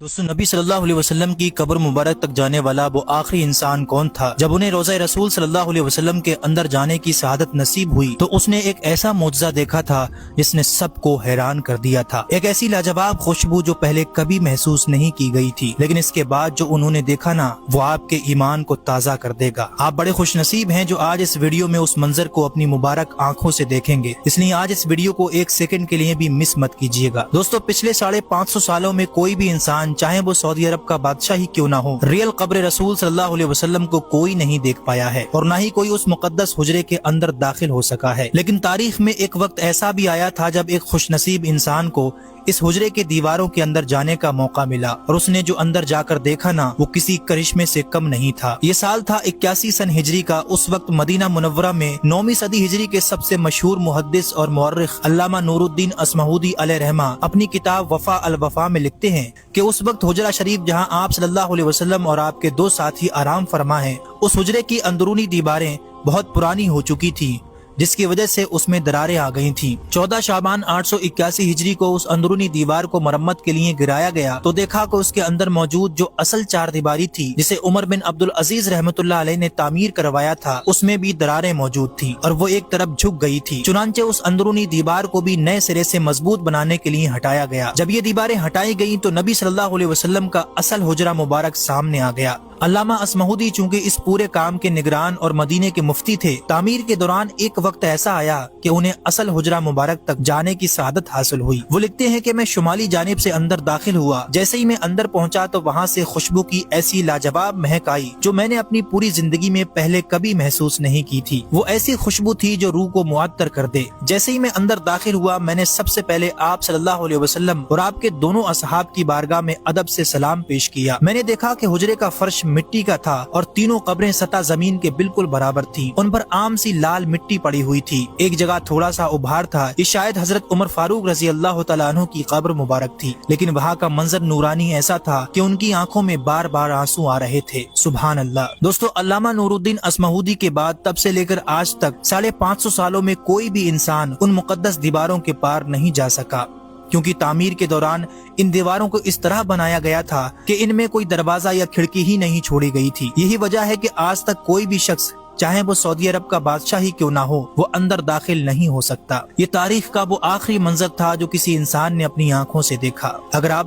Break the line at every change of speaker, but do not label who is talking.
दोस्तों, नबी सल्लल्लाहु अलैहि वसल्लम की कब्र मुबारक तक जाने वाला वो आखिरी इंसान कौन था? जब उन्हें रोज़ा रसूल सल्लल्लाहु अलैहि वसल्लम के अंदर जाने की शहादत नसीब हुई तो उसने एक ऐसा मौजज़ा देखा था जिसने सबको हैरान कर दिया था। एक ऐसी लाजवाब खुशबू जो पहले कभी महसूस नहीं की गई थी, लेकिन इसके बाद जो उन्होंने देखा ना, वो आपके ईमान को ताज़ा कर देगा। आप बड़े खुश नसीब हैं जो आज इस वीडियो में उस मंजर को अपनी मुबारक आंखों से देखेंगे, इसलिए आज इस वीडियो को एक सेकंड के लिए भी मिस मत कीजिएगा। दोस्तों, पिछले 550 सालों में कोई भी इंसान, चाहे वो सऊदी अरब का बादशाह ही क्यों ना हो, रियल कब्र रसूल सल्लल्लाहु अलैहि वसल्लम को कोई नहीं देख पाया है और ना ही कोई उस मुकद्दस हुजरे के अंदर दाखिल हो सका है। लेकिन तारीख में एक वक्त ऐसा भी आया था जब एक खुशनसीब इंसान को इस हुजरे के दीवारों के अंदर जाने का मौका मिला और उसने जो अंदर जाकर देखा ना, वो किसी करिश्मे से कम नहीं था। ये साल था 81 सन हिजरी का। उस वक्त मदीना मुनव्वरा में 9वीं सदी हिजरी के सबसे मशहूर मुहद्दिस और मुअर्रिख अल्लामा नूरुद्दीन अस्माउदी अलैहि रहमा अपनी किताब वफा अल वफा में लिखते हैं कि उस वक्त हुजरा शरीफ जहां आप सल्लल्लाहु अलैहि वसल्लम और आपके दो साथी आराम फरमा हैं, उस हुजरे की अंदरूनी दीवारें बहुत पुरानी हो चुकी थी, जिसकी वजह से उसमें दरारें आ गई थीं। 14 शाबान 881 हिजरी को उस अंदरूनी दीवार को मरम्मत के लिए गिराया गया तो देखा कि उसके अंदर मौजूद जो असल चार दीवारी थी, जिसे उमर बिन अब्दुल अजीज रहमतुल्लाह अलैह ने तामीर करवाया था, उसमें भी दरारें मौजूद थी और वो एक तरफ झुक गई थी। चुनांचे उस अंदरूनी दीवार को भी नए सिरे से मजबूत बनाने के लिए हटाया गया। जब ये दीवारें हटाई गयी तो नबी सल्लल्लाहु अलैहि वसल्लम का असल हुजरा मुबारक सामने आ गया। अल्लामा अस्माउदी चूंकि इस पूरे काम के निगरान और मदीने के मुफ्ती थे, तामीर के दौरान एक वक्त ऐसा आया कि उन्हें असल हुजरा मुबारक तक जाने की सआदत हासिल हुई। वो लिखते हैं कि मैं शुमाली जानिब से अंदर दाखिल हुआ। जैसे ही मैं अंदर पहुंचा तो वहां से खुशबू की ऐसी लाजवाब महक आई जो मैंने अपनी पूरी जिंदगी में पहले कभी महसूस नहीं की थी। वो ऐसी खुशबू थी जो रूह को मुअत्तर कर दे। जैसे ही मैं अंदर दाखिल हुआ, मैंने सबसे पहले आप सल्लल्लाहु अलैहि वसल्लम और आपके दोनों असहाब की बारगाह में अदब से सलाम पेश किया। मैंने देखा कि हुजरे का फर्श मिट्टी का था और तीनों कब्रें सतह जमीन के बिल्कुल बराबर थी। उन पर आम सी लाल मिट्टी पड़ी हुई थी। एक जगह थोड़ा सा उभार था। ये शायद हजरत उमर फारूक रजी अल्लाह तआला अन्हु की कब्र मुबारक थी, लेकिन वहाँ का मंजर नूरानी ऐसा था कि उनकी आंखों में बार बार आंसू आ रहे थे। सुभान अल्लाह। दोस्तों, अल्लामा नूरुद्दीन अस्माउदी के बाद तब से लेकर आज तक 550 सालों में कोई भी इंसान उन मुकद्दस दीवारों के पार नहीं जा सका, क्योंकि तामीर के दौरान इन दीवारों को इस तरह बनाया गया था कि इनमें कोई दरवाजा या खिड़की ही नहीं छोड़ी गई थी। यही वजह है कि आज तक कोई भी शख्स, चाहे वो सऊदी अरब का बादशाह ही क्यों ना हो, वो अंदर दाखिल नहीं हो सकता। ये तारीख का वो आखिरी मंजर था जो किसी इंसान ने अपनी आंखों से देखा। अगर आप